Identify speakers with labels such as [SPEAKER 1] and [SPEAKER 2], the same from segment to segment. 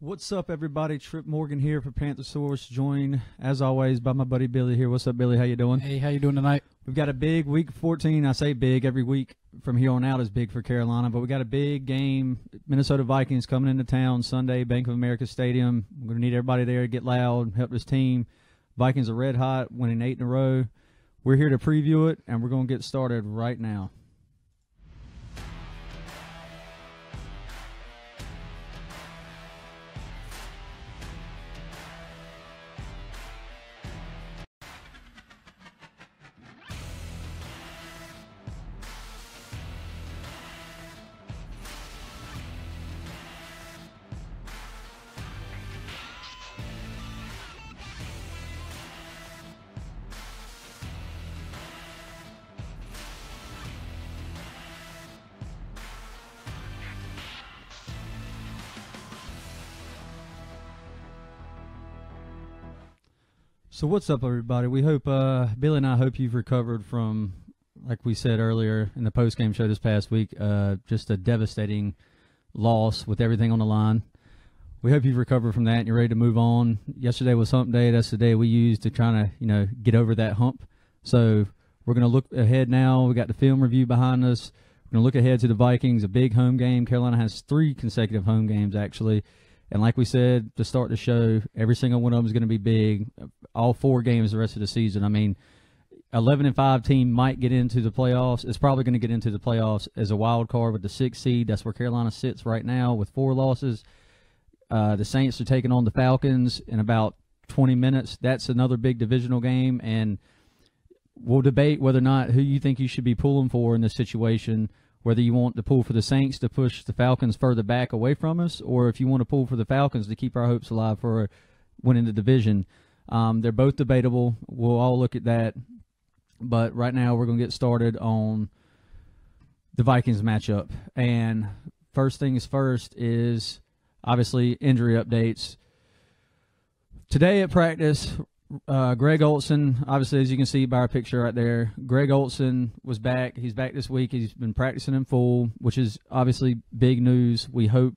[SPEAKER 1] What's up, everybody? Trip Morgan here for Panthers Source, joined, as always, by my buddy Billy here. What's up, Billy? How you doing?
[SPEAKER 2] Hey, how you doing tonight?
[SPEAKER 1] We've got a big Week 14. I say big. Every week from here on out is big for Carolina, but we got a big game. Minnesota Vikings coming into town Sunday, Bank of America Stadium. We're going to need everybody there to get loud, help this team. Vikings are red hot, winning 8 in a row. We're here to preview it, and we're going to get started right now. So what's up, everybody? We hope, Billy and I hope you've recovered from, like we said earlier in the post-game show this past week, just a devastating loss with everything on the line. We hope you've recovered from that and you're ready to move on. Yesterday was hump day. That's the day we used to try to, get over that hump. So we're going to look ahead now. We got the film review behind us. We're going to look ahead to the Vikings, a big home game. Carolina has 3 consecutive home games, actually. And like we said to start the show, every single one of them is going to be big. All 4 games the rest of the season. I mean, 11-5 team might get into the playoffs. It's probably going to get into the playoffs as a wild card with the 6th seed. That's where Carolina sits right now with 4 losses. The Saints are taking on the Falcons in about 20 minutes. That's another big divisional game, and we'll debate whether or not who you think you should be pulling for in this situation, whether you want to pull for the Saints to push the Falcons further back away from us, or if you want to pull for the Falcons to keep our hopes alive for winning the division. They're both debatable. We'll all look at that. But right now we're going to get started on the Vikings matchup. And first things first is obviously injury updates. Today at practice, Greg Olsen, obviously, as you can see by our picture right there, Greg Olsen was back. He's back this week. He's been practicing in full, which is obviously big news. We hope.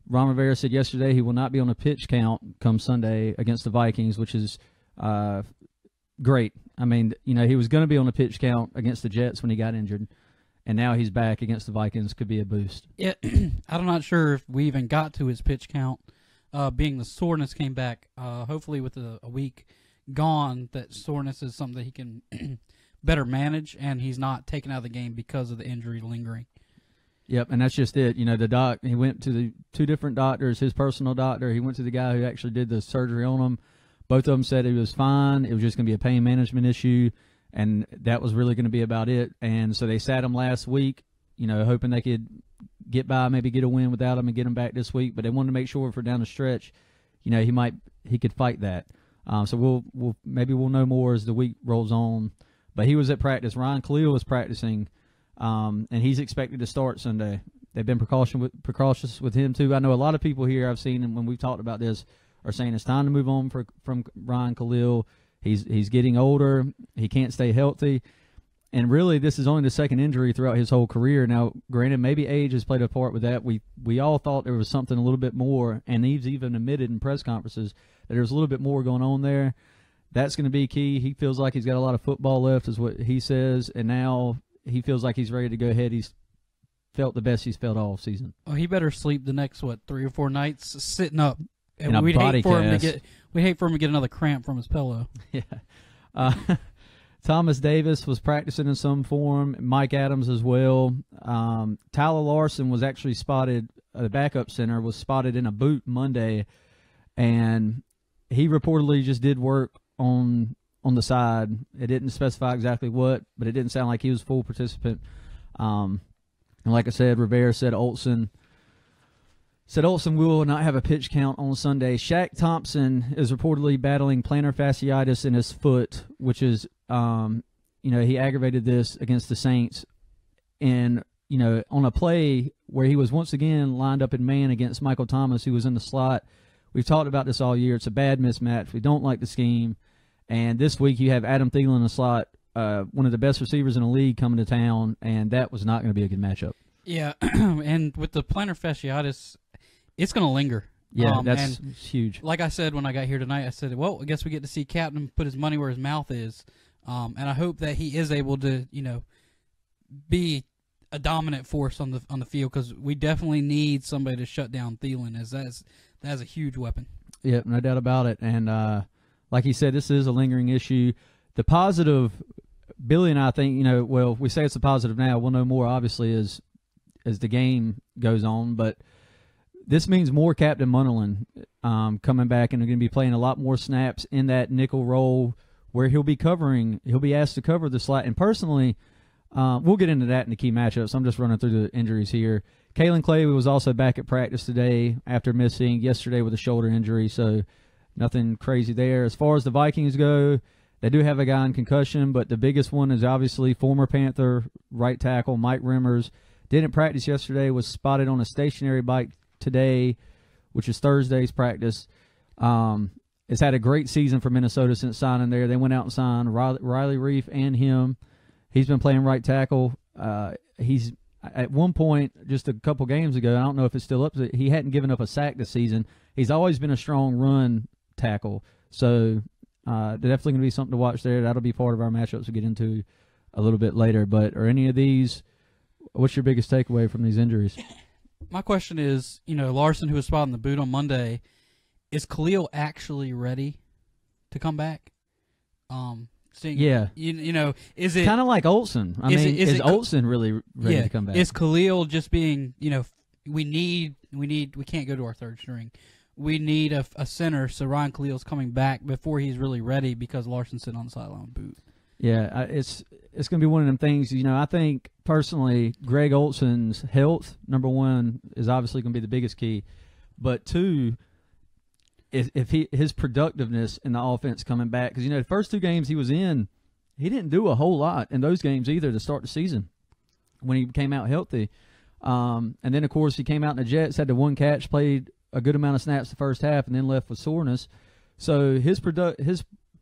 [SPEAKER 1] Ron Rivera said yesterday he will not be on a pitch count come Sunday against the Vikings, which is great. I mean, he was going to be on a pitch count against the Jets when he got injured, and now he's back against the Vikings. Could be a boost. Yeah,
[SPEAKER 2] I'm not sure if we even got to his pitch count, being the soreness came back. Hopefully with a week gone, that soreness is something that he can better manage, and he's not taken out of the game because of the injury lingering.
[SPEAKER 1] Yep, and that's just it. The doc, he went to the 2 different doctors, his personal doctor. He went to the guy who actually did the surgery on him. Both of them said he was fine. It was just going to be a pain management issue, and that was really going to be about it. And so they sat him last week, hoping they could get by, maybe get a win without him and get him back this week. But they wanted to make sure for down the stretch, he could fight that. So maybe we'll know more as the week rolls on. But he was at practice. Ryan Khalil was practicing. And he's expected to start Sunday. They've been precautious with him, too. I know a lot of people here I've seen, and when we've talked about this, are saying it's time to move on from Ryan Khalil. He's getting older. He can't stay healthy. And really, this is only the 2nd injury throughout his whole career. Now, granted, maybe age has played a part with that. We all thought there was something a little bit more, and he's even admitted in press conferences that there's a little bit more going on there. That's going to be key. He feels like he's got a lot of football left, is what he says, and now he feels like he's ready to go ahead. He's felt the best he's felt all season.
[SPEAKER 2] Oh, he better sleep the next 3 or 4 nights sitting up.
[SPEAKER 1] And we'd hate for him
[SPEAKER 2] to get another cramp from his pillow.
[SPEAKER 1] Yeah. Thomas Davis was practicing in some form. Mike Adams as well. Tyler Larson was actually spotted. The backup center was spotted in a boot Monday, and he reportedly just did work on the side. It didn't specify exactly what, but it didn't sound like he was a full participant. And like I said, Rivera said Olsen will not have a pitch count on Sunday. Shaq Thompson is reportedly battling plantar fasciitis in his foot, which is, he aggravated this against the Saints. And, on a play where he was once again lined up in man against Michael Thomas, who was in the slot. We've talked about this all year. It's a bad mismatch. We don't like the scheme. And this week you have Adam Thielen in the slot, one of the best receivers in the league, coming to town, and that was not going to be a good matchup.
[SPEAKER 2] Yeah, and with the plantar fasciitis, it's going to linger.
[SPEAKER 1] Yeah, that's huge.
[SPEAKER 2] Like I said when I got here tonight, I said, well, I guess we get to see Captain put his money where his mouth is. And I hope that he is able to, be a dominant force on the field, because we definitely need somebody to shut down Thielen, as that's a huge weapon.
[SPEAKER 1] Yeah, no doubt about it. And like he said, this is a lingering issue. The positive, Billy and I think, well, we say it's a positive now. We'll know more, obviously, as the game goes on. But this means more Captain Munnerlyn coming back, and they're going to be playing a lot more snaps in that nickel role where he'll be asked to cover the slot. And personally, we'll get into that in the key matchups. I'm just running through the injuries here. Kalen Clay was also back at practice today after missing yesterday with a shoulder injury, so nothing crazy there. As far as the Vikings go, they do have a guy in concussion, but the biggest one is obviously former Panther right tackle Mike Remmers. Didn't practice yesterday, was spotted on a stationary bike today, which is Thursday's practice. Has had a great season for Minnesota since signing there. They went out and signed Riley Reif and him. He's been playing right tackle. He's at one point, just a couple games ago, I don't know if it's still up, he hadn't given up a sack this season. He's always been a strong run tackle. So definitely going to be something to watch there. That'll be part of our matchups we'll get into a little bit later. But are any of these, what's your biggest takeaway from these injuries?
[SPEAKER 2] My question is, Larson, who was spotted in the boot on Monday, is Khalil actually ready to come back?
[SPEAKER 1] Yeah.
[SPEAKER 2] Is it
[SPEAKER 1] kind of like Olsen? Is Olsen really ready to come back?
[SPEAKER 2] Is Khalil just being, we can't go to our third string. We need a center, so Ryan Khalil's coming back before he's really ready because Larson's sitting on the sideline with boot.
[SPEAKER 1] Yeah, it's going to be one of them things. I think personally, Greg Olsen's health, number one, is obviously going to be the biggest key. But two, if his productiveness in the offense coming back, because the first two games he was in, he didn't do a whole lot in those games either to start the season when he came out healthy. And then of course he came out in the Jets, had the one catch, played a good amount of snaps the first half, and then left with soreness. So his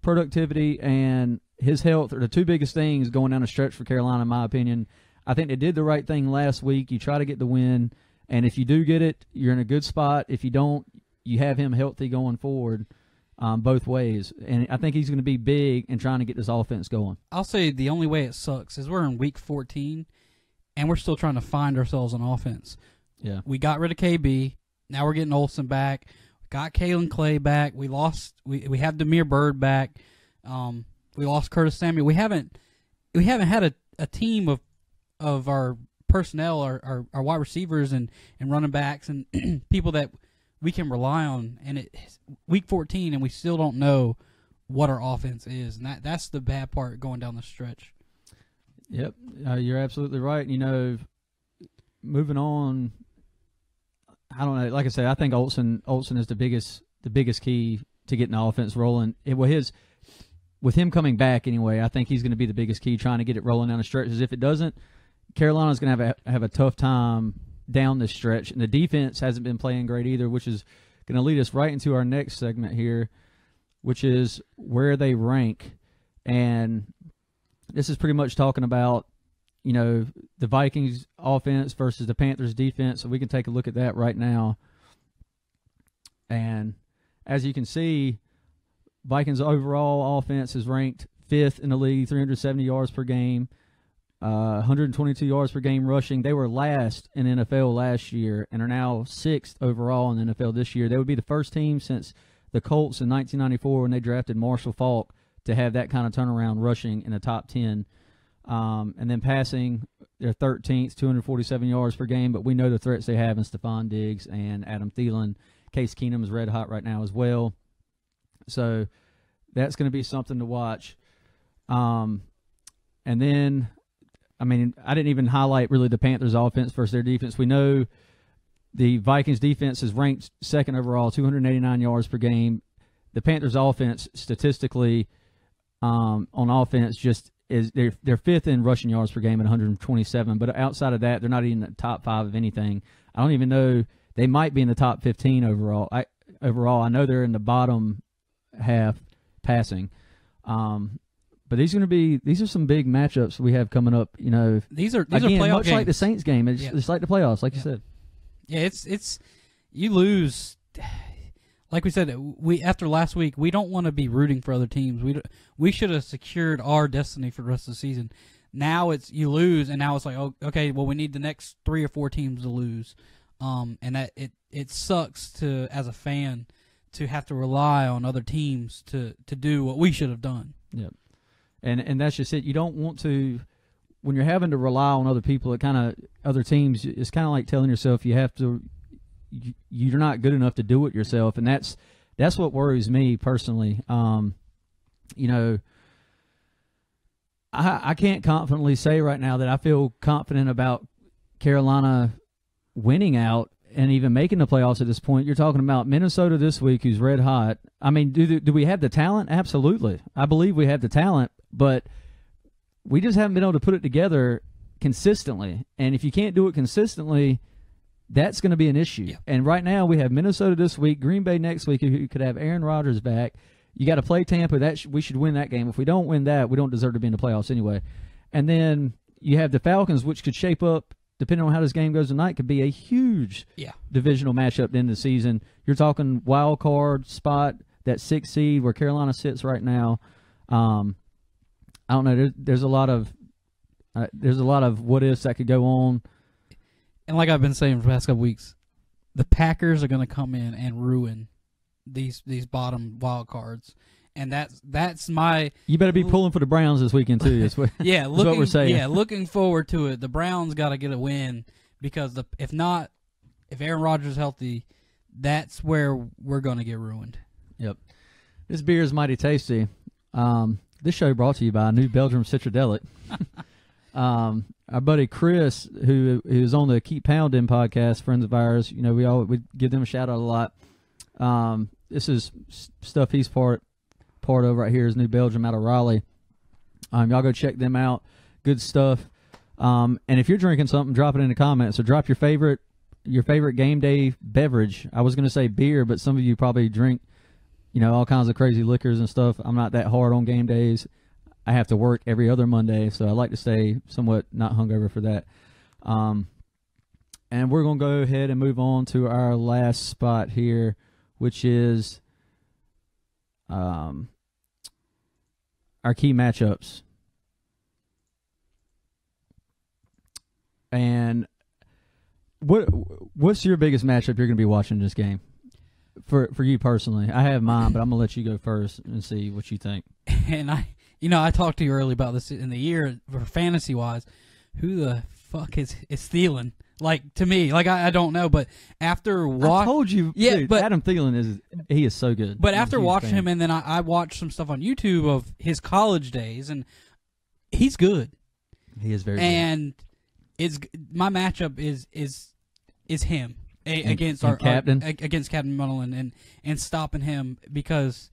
[SPEAKER 1] productivity and his health are the two biggest things going down the stretch for Carolina, in my opinion. I think they did the right thing last week. You try to get the win, and if you do get it, you're in a good spot. If you don't, you have him healthy going forward both ways. And I think he's going to be big in trying to get this offense going.
[SPEAKER 2] I'll say the only way it sucks is we're in week 14, and we're still trying to find ourselves on offense.
[SPEAKER 1] Yeah,
[SPEAKER 2] we got rid of KB. Now we're getting Olsen back. We got Kalen Clay back. We have Demir Bird back. We lost Curtis Samuel. We haven't had a team of our personnel, our wide receivers and running backs and people that we can rely on. And it's week 14, and we still don't know what our offense is, and that's the bad part going down the stretch.
[SPEAKER 1] Yep, you're absolutely right. Moving on, I don't know. Like I said, I think Olsen is the biggest key to getting the offense rolling. With him coming back anyway, I think he's going to be the biggest key trying to get it rolling down the stretches. If it doesn't, Carolina's going to have a tough time down this stretch, and the defense hasn't been playing great either, which is going to lead us right into our next segment here, which is where they rank. And this is pretty much talking about, the Vikings offense versus the Panthers defense. So we can take a look at that right now. And as you can see, Vikings overall offense is ranked 5th in the league, 370 yards per game, 122 yards per game rushing. They were last in NFL last year and are now 6th overall in the NFL this year. They would be the first team since the Colts in 1994 when they drafted Marshall Faulk to have that kind of turnaround rushing in the top 10. And then passing, they're 13th, 247 yards per game, but we know the threats they have in Stephon Diggs and Adam Thielen. Case Keenum is red hot right now as well. So that's going to be something to watch. And then, I didn't even highlight really the Panthers offense versus their defense. We know the Vikings defense is ranked 2nd overall, 289 yards per game. The Panthers offense statistically on offense just is they're 5th in rushing yards per game at 127, but outside of that, they're not even in the top 5 of anything. I don't even know, they might be in the top 15 overall. I know they're in the bottom half passing. But these are some big matchups we have coming up.
[SPEAKER 2] These are
[SPEAKER 1] again,
[SPEAKER 2] playoff
[SPEAKER 1] much
[SPEAKER 2] games.
[SPEAKER 1] Like the Saints game. It's like the playoffs, like you said.
[SPEAKER 2] Yeah, it's you lose. like we said, after last week, we don't want to be rooting for other teams. We should have secured our destiny for the rest of the season. Now it's you lose, and now it's like, oh, okay, well, we need the next 3 or 4 teams to lose, and that it sucks to, as a fan, to have to rely on other teams to do what we should have done.
[SPEAKER 1] Yep. And that's just it. You don't want to, when you're having to rely on other people, other teams, it's kind of like telling yourself you're not good enough to do it yourself, and that's what worries me personally. I can't confidently say right now that I feel confident about Carolina winning out and even making the playoffs at this point. You're talking about Minnesota this week, who's red hot. I mean, do we have the talent? Absolutely. I believe we have the talent, but we just haven't been able to put it together consistently. And if you can't do it consistently, that's going to be an issue.
[SPEAKER 2] Yeah.
[SPEAKER 1] And right now we have Minnesota this week, Green Bay next week, who could have Aaron Rodgers back. You got to play Tampa. We should win that game. If we don't win that, we don't deserve to be in the playoffs anyway. And then you have the Falcons, which could shape up, depending on how this game goes tonight, could be a huge divisional matchup at the end of the season. You're talking wild card spot, that 6th seed where Carolina sits right now. I don't know. There's a lot of what ifs that could go on.
[SPEAKER 2] And like I've been saying for the past couple weeks, the Packers are going to come in and ruin these bottom wild cards, and that's my.
[SPEAKER 1] You better be pulling for the Browns this weekend too. That's what,
[SPEAKER 2] yeah,
[SPEAKER 1] that's what we're saying.
[SPEAKER 2] Yeah, looking forward to it. The Browns got to get a win because if Aaron Rodgers is healthy, that's where we're going to get ruined.
[SPEAKER 1] Yep. This beer is mighty tasty. This show brought to you by New Belgium Citradelic. Our buddy Chris, who is on the Keep Pounding podcast, friends of ours, we give them a shout out a lot. This is stuff he's part of right here is New Belgium out of Raleigh. Y'all go check them out. Good stuff. And if you're drinking something, drop it in the comments. So drop your favorite game day beverage. I was going to say beer, but some of you probably drink, all kinds of crazy liquors and stuff. I'm not that hard on game days. I have to work every other Monday, so I like to stay somewhat not hungover for that. And we're going to go ahead and move on to our last spot here, which is our key matchups. And what's your biggest matchup you're going to be watching this game? For you personally, I have mine, but I'm going to let you go first and see what you think.
[SPEAKER 2] And I talked to you earlier about this in the year for fantasy wise. Who the fuck is Thielen? Like, to me, I don't know, but after
[SPEAKER 1] I told you, dude, but Adam Thielen is so good.
[SPEAKER 2] But after watching him, and then I watched some stuff on YouTube of his college days, and he's good.
[SPEAKER 1] He is very good.
[SPEAKER 2] And my matchup is him against our
[SPEAKER 1] captain
[SPEAKER 2] against Captain Mullen and stopping him, because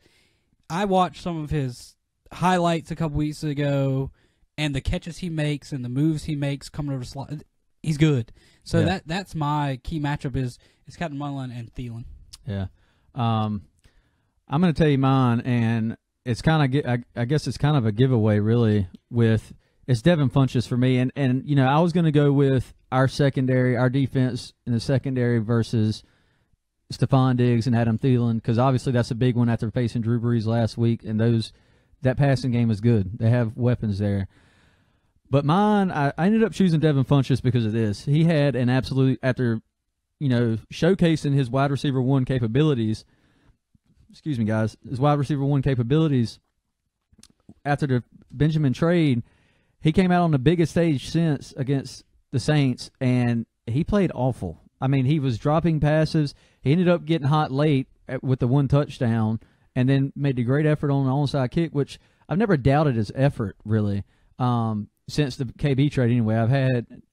[SPEAKER 2] I watched some of his highlights a couple weeks ago, and the catches he makes and the moves he makes coming over the slot, he's good. So that's my key matchup is Captain Mullen and Thielen.
[SPEAKER 1] Yeah, I'm going to tell you mine, and it's kind of I guess it's kind of a giveaway really. It's Devin Funchess for me, and I was going to go with our secondary, our defense in the secondary versus Stephon Diggs and Adam Thielen, because obviously that's a big one after facing Drew Brees last week, and that passing game is good. They have weapons there. But mine, I ended up choosing Devin Funchess because of this. He had an absolute, after showcasing his wide receiver one capabilities. Excuse me, guys. His wide receiver one capabilities after the Benjamin trade. He came out on the biggest stage since against the Saints, and he played awful. I mean, he was dropping passes. He ended up getting hot late with the one touchdown, and then made a great effort on the onside kick, which I've never doubted his effort, really, since the KB trade anyway. I've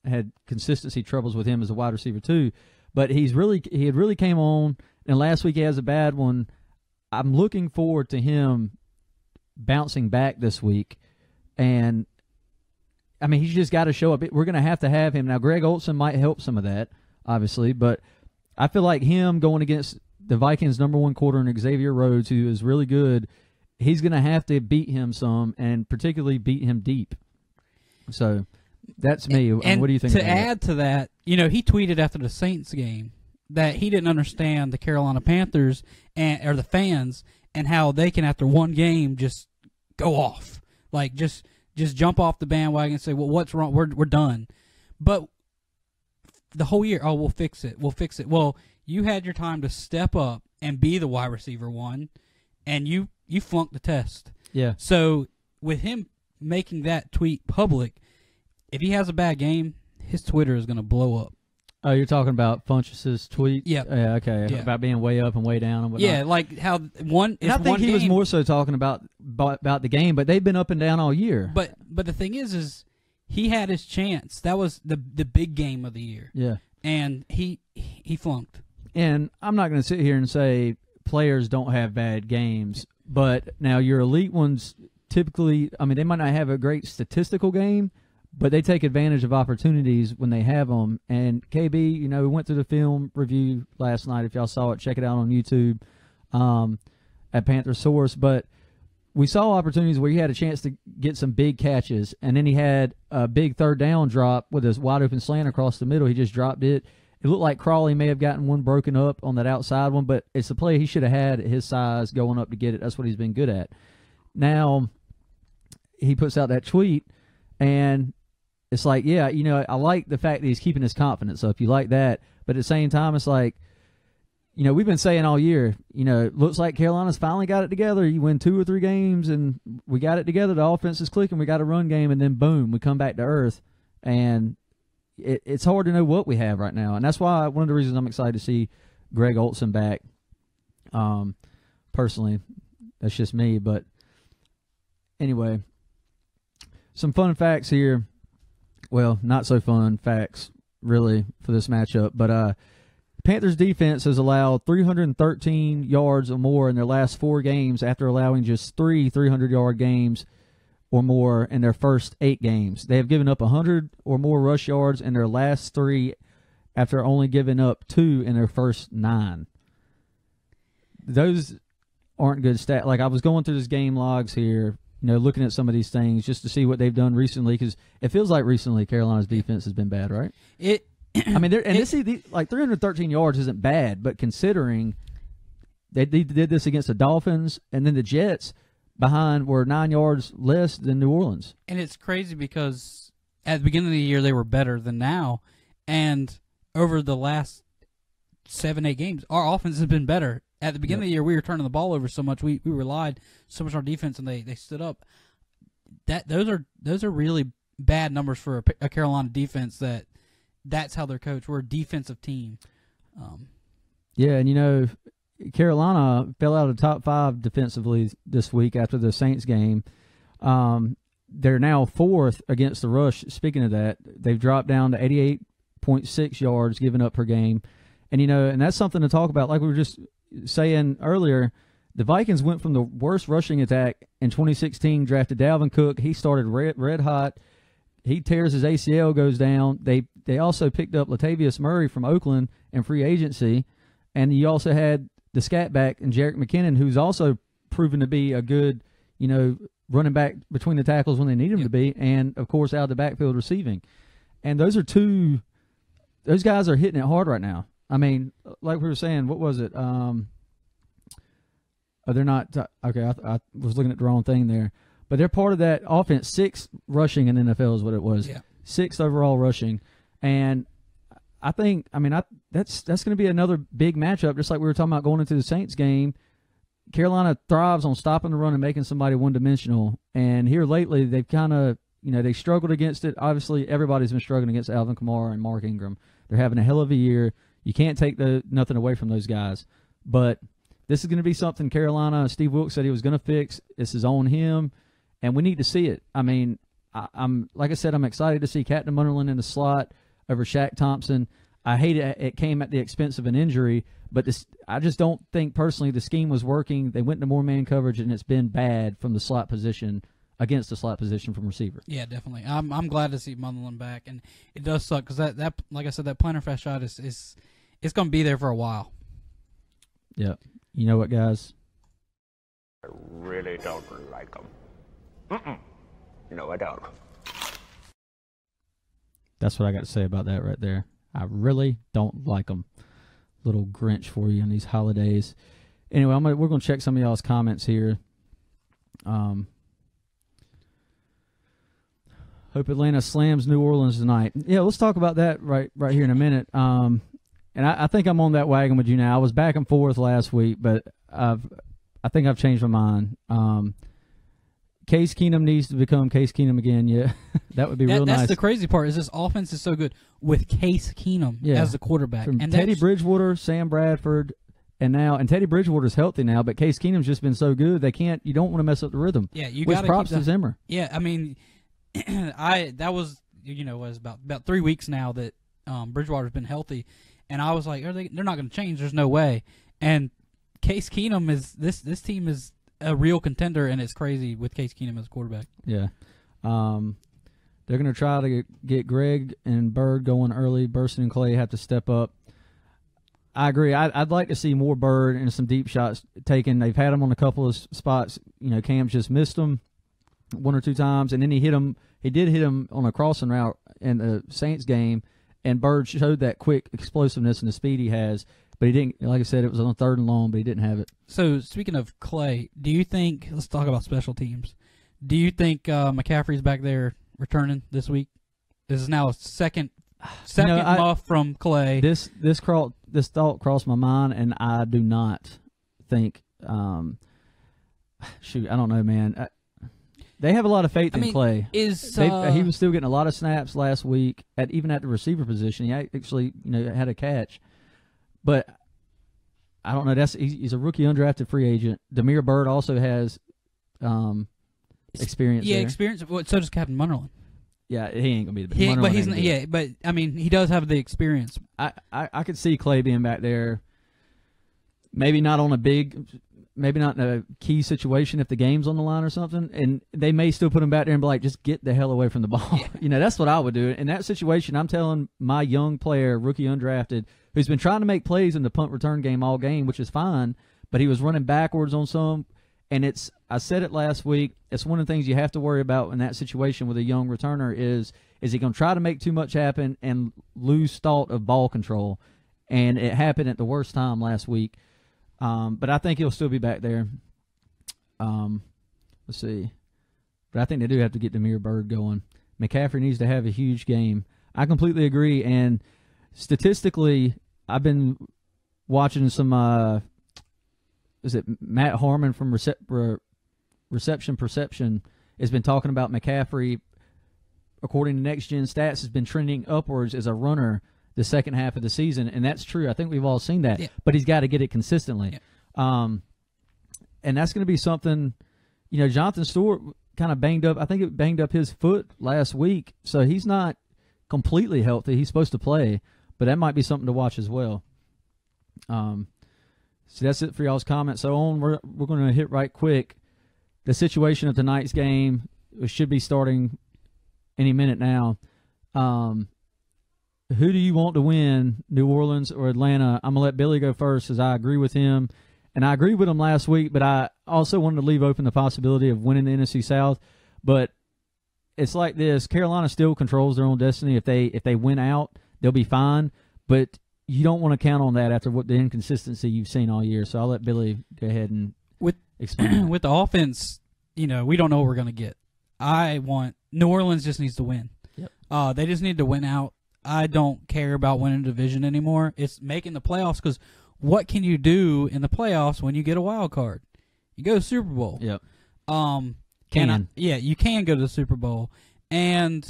[SPEAKER 1] had consistency troubles with him as a wide receiver too, but he had really came on, and last week he has a bad one. I'm looking forward to him bouncing back this week, and I mean, he's just got to show up. We're going to have him. Now, Greg Olsen might help some of that, obviously, but I feel like him going against the Vikings' number one quarter and Xavier Rhodes, who is really good, he's going to have to beat him some, and particularly beat him deep. So that's me.
[SPEAKER 2] And
[SPEAKER 1] what do you think?
[SPEAKER 2] To add to that, he tweeted after the Saints game that he didn't understand the Carolina Panthers or the fans and how they can, after one game, just go off. Like, just jump off the bandwagon and say, well, what's wrong? We're done. But the whole year, we'll fix it. We'll fix it. Well, you had your time to step up and be the wide receiver one, and you flunked the test.
[SPEAKER 1] Yeah.
[SPEAKER 2] So with him making that tweet public, if he has a bad game, his Twitter is going to blow up.
[SPEAKER 1] Oh, you're talking about Funchess's tweet?
[SPEAKER 2] Yep.
[SPEAKER 1] Yeah. Okay.
[SPEAKER 2] Yeah.
[SPEAKER 1] About being way up and way down and whatnot.
[SPEAKER 2] Yeah, like how one.
[SPEAKER 1] And I think he was more so talking about the game, but they've been up and down all year.
[SPEAKER 2] But the thing is he had his chance. That was the big game of the year.
[SPEAKER 1] Yeah.
[SPEAKER 2] And he flunked.
[SPEAKER 1] And I'm not going to sit here and say players don't have bad games, but now your elite ones typically, I mean, they might not have a great statistical game, but they take advantage of opportunities when they have them. And KB, we went through the film review last night. If y'all saw it, check it out on YouTube at Panther Source. But we saw opportunities where he had a chance to get some big catches, and then he had a big third down drop with his wide open slant across the middle. He just dropped it. It looked like Crawley may have gotten one broken up on that outside one, but it's a play he should have had at his size going up to get it. That's what he's been good at. Now he puts out that tweet, and it's like, yeah, I like the fact that he's keeping his confidence up. You like that. But at the same time, it's like, we've been saying all year, looks like Carolina's finally got it together. You win 2 or 3 games, and we got it together. The offense is clicking. We got a run game, and then, boom, we come back to earth. And it's hard to know what we have right now. And that's why one of the reasons I'm excited to see Greg Olsen back. Personally, that's just me. But anyway, some fun facts here. Well, not so fun facts, really, for this matchup. But Panthers defense has allowed 313 yards or more in their last 4 games after allowing just 3 300-yard games or more in their first 8 games. They have given up 100 or more rush yards in their last 3 after only giving up 2 in their first 9. Those aren't good stats. Like, I was going through this game logs here, looking at some of these things just to see what they've done recently, because it feels like recently Carolina's defense has been bad, right? I mean, like 313 yards isn't bad, but considering they did this against the Dolphins and then the Jets behind were 9 yards less than New Orleans.
[SPEAKER 2] And it's crazy because at the beginning of the year they were better than now, and over the last 7-8 games, our offense has been better. At the beginning of the year, we were turning the ball over so much, we relied so much on our defense, and they stood up. Those are really bad numbers for a Carolina defense. That's how they're coached. We're a defensive team.
[SPEAKER 1] Yeah, and Carolina fell out of the top 5 defensively this week after the Saints game. They're now 4th against the rush. Speaking of that, they've dropped down to 88.6 yards given up per game. And, and that's something to talk about. Like we were just saying earlier, the Vikings went from the worst rushing attack in 2016, drafted Dalvin Cook. He started red hot. He tears his ACL, goes down. They also picked up Latavius Murray from Oakland in free agency. And you also had the scat back and Jerick McKinnon, who's also proven to be a good, running back between the tackles when they need him to be, and, of course, out of the backfield receiving. And those guys are hitting it hard right now. I mean, like we were saying, what was it? They're not okay. I was looking at the wrong thing there, but they're part of that offense. 6th rushing in the NFL is what it was.
[SPEAKER 2] Yeah.
[SPEAKER 1] 6th overall rushing, and I think that's going to be another big matchup. Just like we were talking about going into the Saints game, Carolina thrives on stopping the run and making somebody one-dimensional. And here lately, they've kind of they struggled against it. Obviously, everybody's been struggling against Alvin Kamara and Mark Ingram. They're having a hell of a year. You can't take nothing away from those guys. But this is going to be something Carolina, Steve Wilkes said he was going to fix. This is on him, and we need to see it. I mean, I'm like I said, I'm excited to see Captain Munderland in the slot over Shaq Thompson. I hate it came at the expense of an injury, but I just don't think personally the scheme was working. They went into more man coverage, and it's been bad from the slot position against the slot position from receiver.
[SPEAKER 2] Yeah, definitely. I'm glad to see Munderland back, and it does suck because that like I said, that plantar fasciitis is it's going to be there for a while.
[SPEAKER 1] Yeah. You know what, guys?
[SPEAKER 3] I really don't like them. No, I don't.
[SPEAKER 1] That's what I got to say about that right there. I really don't like them. little Grinch for you on these holidays. Anyway, we're going to check some of y'all's comments here. Hope Atlanta slams New Orleans tonight. Yeah, let's talk about that right here in a minute. And I think I'm on that wagon with you now. I was back and forth last week, but I think I've changed my mind. Case Keenum needs to become Case Keenum again. Yeah, that would be real nice.
[SPEAKER 2] That's the crazy part is this offense is so good with Case Keenum as the quarterback.
[SPEAKER 1] From Teddy Bridgewater, Sam Bradford, and Teddy Bridgewater's healthy now, but Case Keenum's just been so good you don't want to mess up the rrhythm.
[SPEAKER 2] Yeah, you got
[SPEAKER 1] props to Zimmer.
[SPEAKER 2] Yeah, I mean, that was was about 3 weeks now that Bridgewater's been healthy, and I was like, they're not going to change. There's no way. And Case Keenum is this team is a real contender, and it's crazy with Case Keenum as quarterback.
[SPEAKER 1] Yeah. They're going to try to get Greg and Bird going early. Burson and Clay have to step up. I agree. I'd like to see more Bird and some deep shots taken. They've had him on a couple of spots. Cam's just missed them 1 or 2 times, and then he hit him. He did hit him on a crossing route in the Saints game, and Bird showed that quick explosiveness and the speed he has. But he didn't, like I said, it was on a 3rd and long, but he didn't have it.
[SPEAKER 2] So, speaking of Clay, do you think, let's talk about special teams. Do you think McCaffrey's back there returning this week? This is now a second muff from Clay.
[SPEAKER 1] This thought crossed my mind, and I do not think, I don't know, man. They have a lot of faith in Clay. He was still getting a lot of snaps last week, even at the receiver position. He actually, had a catch. But I don't know. He's a rookie undrafted free agent. Damiere Byrd also has experience.
[SPEAKER 2] Yeah,
[SPEAKER 1] there.
[SPEAKER 2] experience. Well, so does Captain Munderland.
[SPEAKER 1] Yeah, he ain't gonna be the best.
[SPEAKER 2] But he's not. Yeah, but I mean, he does have the experience.
[SPEAKER 1] I could see Clay being back there. Maybe not in a key situation if the game's on the line or something, and they may still put him back there and be like, just get the hell away from the ball. Yeah. That's what I would do. In that situation, I'm telling my young player, rookie undrafted, who's been trying to make plays in the punt return game all game, which is fine, but he was running backwards on some, and I said it last week, it's one of the things you have to worry about in that situation with a young returner is he going to try to make too much happen and lose thought of ball control, and it happened at the worst time last week. But I think he'll still be back there. Let's see. But I think they do have to get Damiere Byrd going. McCaffrey needs to have a huge game. I completely agree. And statistically, I've been watching some, is it Matt Harmon from Reception Perception has been talking about McCaffrey, according to Next Gen Stats, has been trending upwards as a runner the second half of the season, and that's true. I think we've all seen that. Yeah. But he's got to get it consistently. Yeah. And that's going to be something, Jonathan Stewart kind of banged up. I think it banged up his foot last week, so he's not completely healthy. He's supposed to play, but that might be something to watch as well. So that's it for y'all's comments. So we're going to hit right quick. The situation of tonight's game should be starting any minute now. Who do you want to win, New Orleans or Atlanta? I'm going to let Billy go first because I agree with him. And I agreed with him last week, but I also wanted to leave open the possibility of winning the NFC South. But it's like this. Carolina still controls their own destiny. If they win out, they'll be fine. But you don't want to count on that after what the inconsistency you've seen all year. So I'll let Billy go ahead and explain.
[SPEAKER 2] With the offense, we don't know what we're going to get. New Orleans just needs to win. Yep. They just need to win out. I don't care about winning division anymore. It's making the playoffs because what can you do in the playoffs when you get a wild card? You go to the Super Bowl.
[SPEAKER 1] Yep.
[SPEAKER 2] You can go to the Super Bowl. And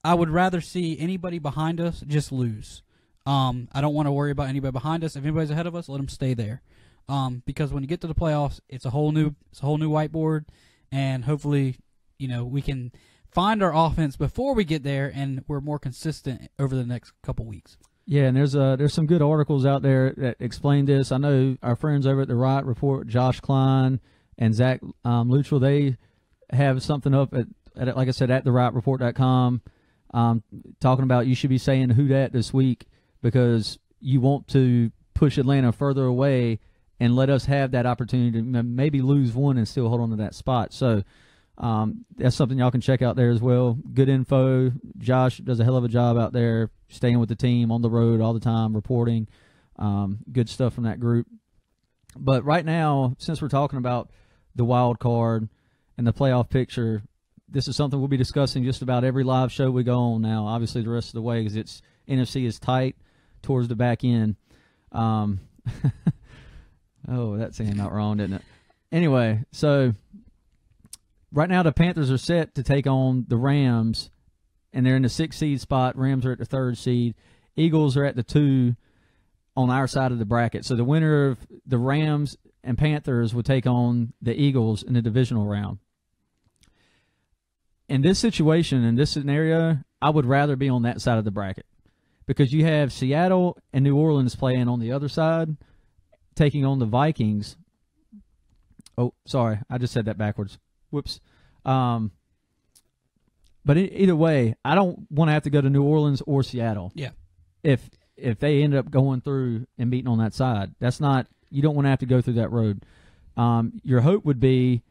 [SPEAKER 2] I would rather see anybody behind us just lose. I don't want to worry about anybody behind us. If anybody's ahead of us, let them stay there. Because when you get to the playoffs, it's a whole new whiteboard, and hopefully, we can find our offense before we get there, and we're more consistent over the next couple weeks.
[SPEAKER 1] Yeah, and there's some good articles out there that explain this. I know our friends over at the Riot Report, Josh Klein and Zach Luttrell, they have something up at like I said, at therightreport.com, talking about you should be saying who dat this week because you want to push Atlanta further away and let us have that opportunity to maybe lose one and still hold on to that spot. So that's something y'all can check out there as well. Good info. Josh does a hell of a job out there staying with the team on the road all the time, reporting. Good stuff from that group. But right now, since we're talking about the wild card and the playoff picture, this is something we'll be discussing just about every live show we go on now. Obviously, the rest of the way, because it's NFC is tight towards the back end. Oh, that came out wrong, didn't it? Anyway, so right now the Panthers are set to take on the Rams, and they're in the 6th seed spot. Rams are at the 3rd seed. Eagles are at the 2 on our side of the bracket. So the winner of the Rams and Panthers would take on the Eagles in the divisional round. In this situation, in this scenario, I would rather be on that side of the bracket because you have Seattle and New Orleans playing on the other side, taking on the Vikings. Oh, sorry, I just said that backwards. Whoops. But either way, I don't want to have to go to New Orleans or Seattle.
[SPEAKER 2] Yeah.
[SPEAKER 1] If they end up going through and beating on that side, that's not. You don't want to have to go through that road. Your hope would be,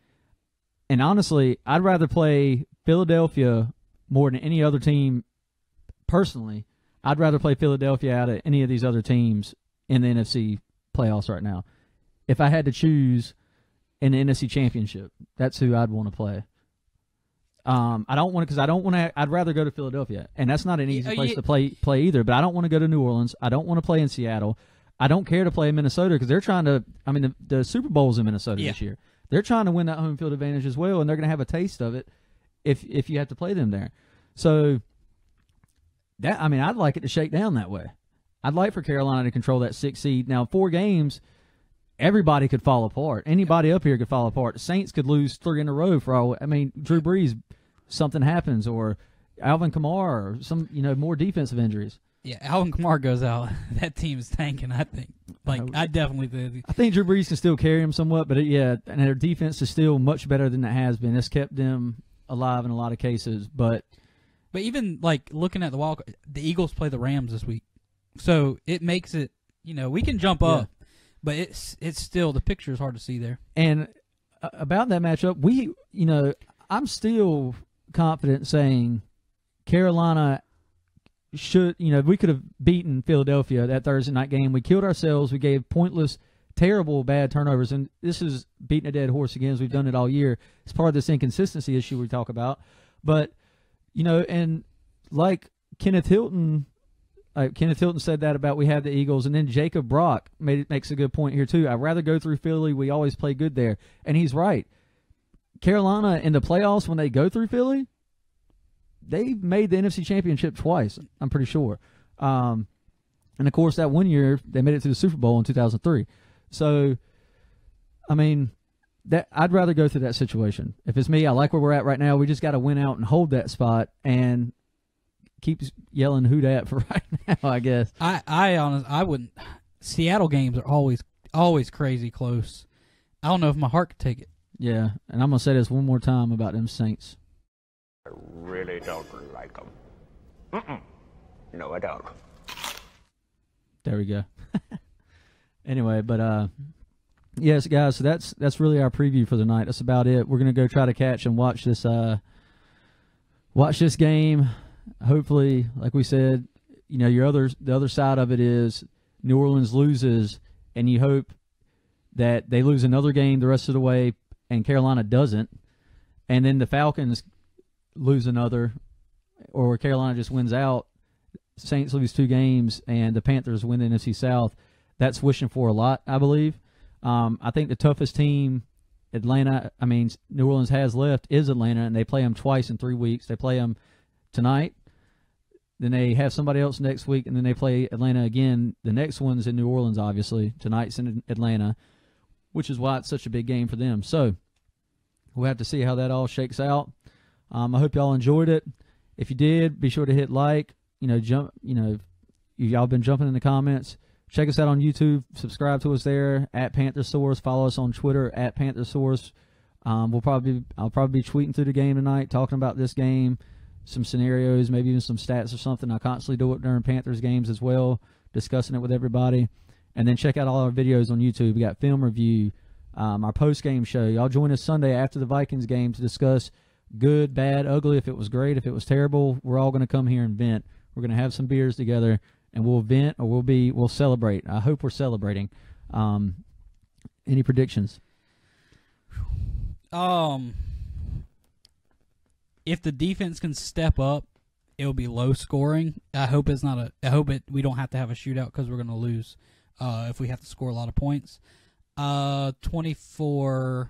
[SPEAKER 1] and honestly, I'd rather play Philadelphia more than any other team. Personally, I'd rather play Philadelphia out of any of these other teams in the NFC playoffs right now. If I had to choose in the NFC Championship, that's who I'd want to play. I don't want to because I don't want to. I'd rather go to Philadelphia, and that's not an easy place to play either. But I don't want to go to New Orleans. I don't want to play in Seattle. I don't care to play in Minnesota because they're trying to. I mean, the Super Bowl's in Minnesota this year. They're trying to win that home field advantage as well, and they're going to have a taste of it if you have to play them there. So that I'd like it to shake down that way. I'd like for Carolina to control that 6th seed. Now, 4 games. Everybody could fall apart. Anybody up here could fall apart. The Saints could lose 3 in a row for all. Drew Brees, something happens, or Alvin Kamara, or some more defensive injuries.
[SPEAKER 2] Yeah, Alvin Kamara goes out. That team's tanking. I think. I definitely think.
[SPEAKER 1] I think Drew Brees can still carry him somewhat, but and their defense is still much better than it has been. It's kept them alive in a lot of cases, but
[SPEAKER 2] even looking at the wild, the Eagles play the Rams this week, so it makes it. We can jump up. But it's still, the picture is hard to see there. And
[SPEAKER 1] about that matchup, I'm still confident saying Carolina should, we could have beaten Philadelphia that Thursday night game. We killed ourselves. We gave pointless, terrible, bad turnovers. And this is beating a dead horse again, as we've done it all year. It's part of this inconsistency issue we talk about. But, and like Kenneth Hilton said that about we have the Eagles, and then Jacob Brock makes a good point here too. I'd rather go through Philly. We always play good there, and he's right. Carolina in the playoffs, when they go through Philly, they've made the NFC Championship twice, I'm pretty sure. And of course, that one year they made it to the Super Bowl in 2003. So, that I'd rather go through that situation. If it's me, I like where we're at right now. We just got to win out and hold that spot and keep yelling "who dat" for right now, I guess.
[SPEAKER 2] I wouldn't. Seattle games are always crazy close. I don't know if my heart could take it.
[SPEAKER 1] Yeah, and I'm gonna say this one more time about them Saints.
[SPEAKER 3] I really don't like them. No, I don't.
[SPEAKER 1] There we go. Anyway, but yes, guys. So that's really our preview for the night. That's about it. We're gonna go try to catch and watch this game. Hopefully, like we said, the other side of it is New Orleans loses, and you hope that they lose another game the rest of the way, and Carolina doesn't, and then the Falcons lose another, or Carolina just wins out. Saints lose 2 games, and the Panthers win the NFC South. That's wishing for a lot, I believe. I think the toughest team New Orleans has left is Atlanta, and they play them twice in 3 weeks. They play them tonight, then they have somebody else next week, and then they play Atlanta again. The next one's in New Orleans, obviously. Tonight's in Atlanta, which is why it's such a big game for them. So we'll have to see how that all shakes out. I hope y'all enjoyed it. If you did, be sure to hit like. Y'all been jumping in the comments. Check us out on YouTube. Subscribe to us there at Panthersaurus. Follow us on Twitter at Panthersaurus. I'll probably be tweeting through the game tonight, talking about this game, some scenarios, maybe even some stats or something. I constantly do it during Panthers games as well, discussing it with everybody. And then check out all our videos on YouTube. We got film review, our post-game show. Y'all join us Sunday after the Vikings game to discuss good, bad, ugly, if it was great, if it was terrible. We're all going to come here and vent. We're going to have some beers together, and we'll vent or we'll celebrate. I hope we're celebrating. Any predictions?
[SPEAKER 2] If the defense can step up, it'll be low scoring. I hope we don't have to have a shootout because we're going to lose if we have to score a lot of points. 24-13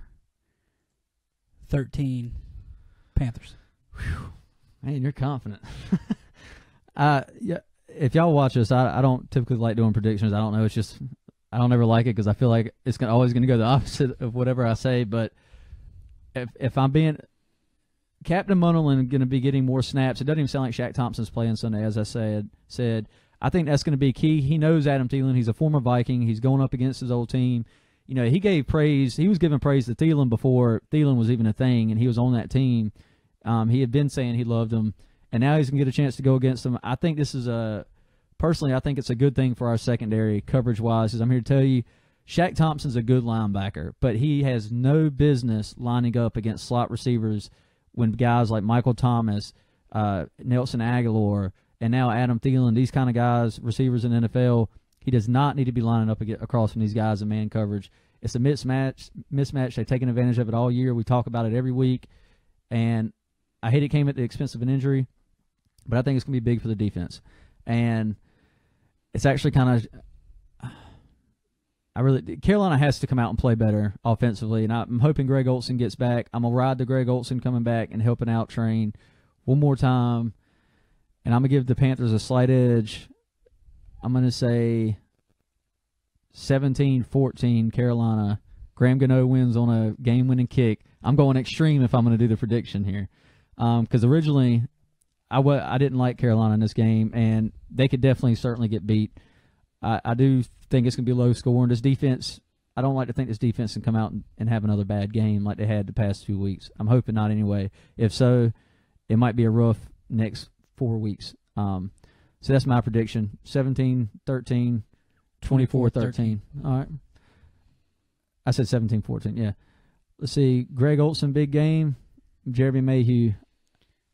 [SPEAKER 2] Panthers.
[SPEAKER 1] Whew. Man, you're confident. Yeah. If y'all watch this, I don't typically like doing predictions. I don't know. It's just I don't ever like it because I feel like it's always going to go the opposite of whatever I say. But if I'm being Captain Munnerlyn going to be getting more snaps. It doesn't even sound like Shaq Thompson's playing Sunday, as I said. I think that's going to be key. He knows Adam Thielen. He's a former Viking. He's going up against his old team. You know, he gave praise. He was giving praise to Thielen before Thielen was even a thing, and he was on that team. He had been saying he loved him, and now he's going to get a chance to go against them. I think this is personally, I think it's a good thing for our secondary coverage-wise, because I'm here to tell you, Shaq Thompson's a good linebacker, but he has no business lining up against slot receivers when guys like Michael Thomas, Nelson Aguilar, and now Adam Thielen, these kind of guys, receivers in the NFL, he does not need to be lining up across from these guys in man coverage. It's a mismatch. They've taken advantage of it all year. We talk about it every week, and I hate it came at the expense of an injury, but I think it's going to be big for the defense. And it's actually kind of Carolina has to come out and play better offensively, and I'm hoping Greg Olsen gets back. I'm going to ride the Greg Olsen coming back and helping out train one more time, and I'm going to give the Panthers a slight edge. I'm going to say 17-14 Carolina. Graham Gano wins on a game-winning kick. I'm going extreme if I'm going to do the prediction here, because originally I didn't like Carolina in this game, and they could certainly get beat. I do think it's going to be low scoring. This defense, I don't like to think this defense can come out and have another bad game like they had the past 2 weeks. I'm hoping not anyway. If so, it might be a rough next 4 weeks. So that's my prediction, 17-13, 24-13. All right. I said 17-14, yeah. Let's see, Greg Olsen, big game. Jeremy Mayhew,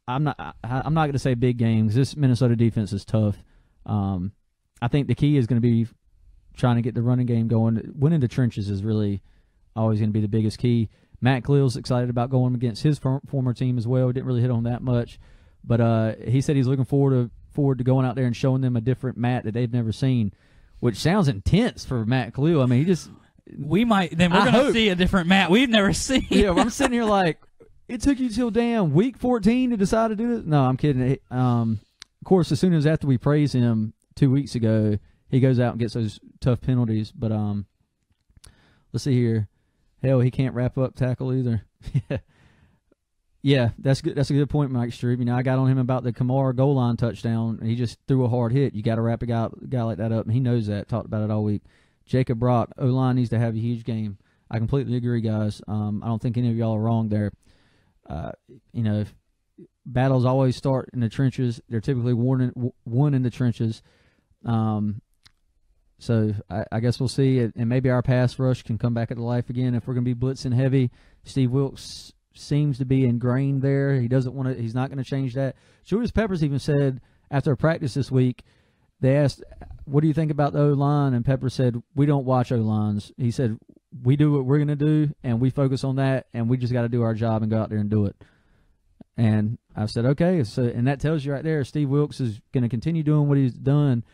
[SPEAKER 1] I'm not going to say big game because this Minnesota defense is tough. I think the key is going to be trying to get the running game going. Winning the trenches is really always going to be the biggest key. Matt Khalil's excited about going against his former team as well. Didn't really hit on that much, but he said he's looking forward to going out there and showing them a different Matt that they've never seen, which sounds intense for Matt Khalil. I mean,
[SPEAKER 2] we're going to see a different Matt we've never seen.
[SPEAKER 1] Yeah, I'm sitting here like, it took you till damn week 14 to decide to do this? No, I'm kidding. Of course, as soon as after we praise him 2 weeks ago, he goes out and gets those tough penalties. But let's see here. Hell, he can't wrap up tackle either. Yeah, that's good. That's a good point, Mike Strebe. You know, I got on him about the Kamara goal line touchdown. He just threw a hard hit. You got to wrap a guy like that up, and he knows that. Talked about it all week. Jacob Brock, O-line needs to have a huge game. I completely agree, guys. I don't think any of y'all are wrong there. You know, battles always start in the trenches. They're typically won in the trenches. So I guess we'll see. And maybe our pass rush can come back to life again if we're going to be blitzing heavy. Steve Wilkes seems to be ingrained there. He doesn't want to. He's not going to change that. Julius Peppers even said after a practice this week, they asked, "What do you think about the O-line?" And Peppers said, "We don't watch O-lines." He said, "We do what we're going to do, and we focus on that, and we just got to do our job and go out there and do it." And I said, okay. So, and that tells you right there, Steve Wilkes is going to continue doing what he's done.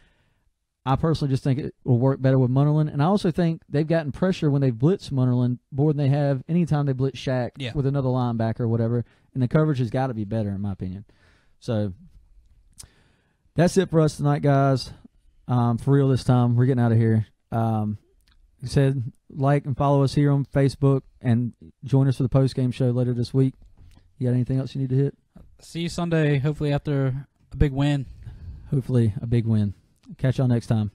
[SPEAKER 1] I personally just think it will work better with Munnerlyn. And I also think they've gotten pressure when they blitz Munnerlyn more than they have anytime they blitz Shaq with another linebacker or whatever. And the coverage has got to be better, in my opinion. So that's it for us tonight, guys. For real this time. We're getting out of here. Like I said, like and follow us here on Facebook and join us for the post-game show later this week. You got anything else you need to hit?
[SPEAKER 2] See you Sunday, hopefully after a big win.
[SPEAKER 1] Hopefully a big win. Catch y'all next time.